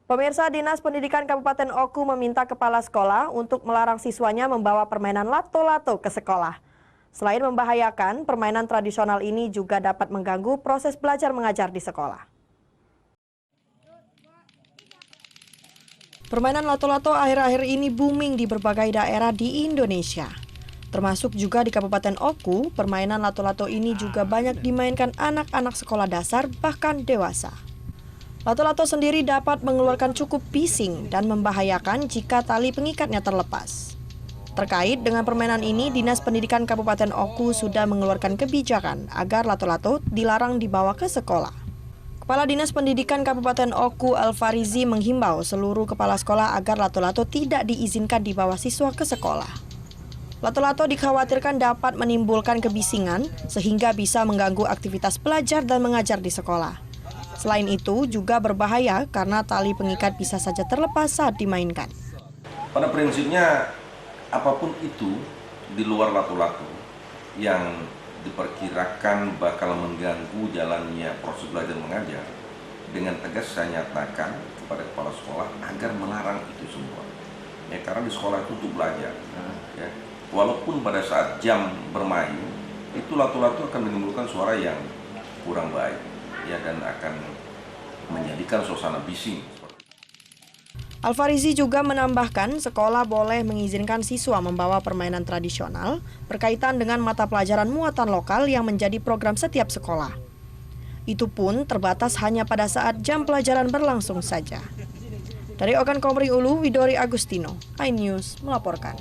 Pemirsa, Dinas Pendidikan Kabupaten Oku meminta kepala sekolah untuk melarang siswanya membawa permainan lato-lato ke sekolah. Selain membahayakan, permainan tradisional ini juga dapat mengganggu proses belajar mengajar di sekolah. Permainan lato-lato akhir-akhir ini booming di berbagai daerah di Indonesia. Termasuk juga di Kabupaten Oku, permainan lato-lato ini juga banyak dimainkan anak-anak sekolah dasar bahkan dewasa. Lato-lato sendiri dapat mengeluarkan cukup bising dan membahayakan jika tali pengikatnya terlepas. Terkait dengan permainan ini, Dinas Pendidikan Kabupaten Oku sudah mengeluarkan kebijakan agar lato-lato dilarang dibawa ke sekolah. Kepala Dinas Pendidikan Kabupaten Oku Alfarizi menghimbau seluruh kepala sekolah agar lato-lato tidak diizinkan dibawa siswa ke sekolah. Lato-lato dikhawatirkan dapat menimbulkan kebisingan sehingga bisa mengganggu aktivitas belajar dan mengajar di sekolah. Selain itu juga berbahaya karena tali pengikat bisa saja terlepas saat dimainkan. Pada prinsipnya apapun itu di luar lato-lato yang diperkirakan bakal mengganggu jalannya proses belajar mengajar, dengan tegas saya nyatakan kepada kepala sekolah agar melarang itu semua. Ya, karena di sekolah itu untuk belajar. Ya. Walaupun pada saat jam bermain itu lato-lato akan menimbulkan suara yang kurang baik. Ya, dan akan menjadikan suasana bising. Alfarizi juga menambahkan sekolah boleh mengizinkan siswa membawa permainan tradisional berkaitan dengan mata pelajaran muatan lokal yang menjadi program setiap sekolah. Itu pun terbatas hanya pada saat jam pelajaran berlangsung saja. Dari Ogan Komering Ulu, Widori Agustino, iNews melaporkan.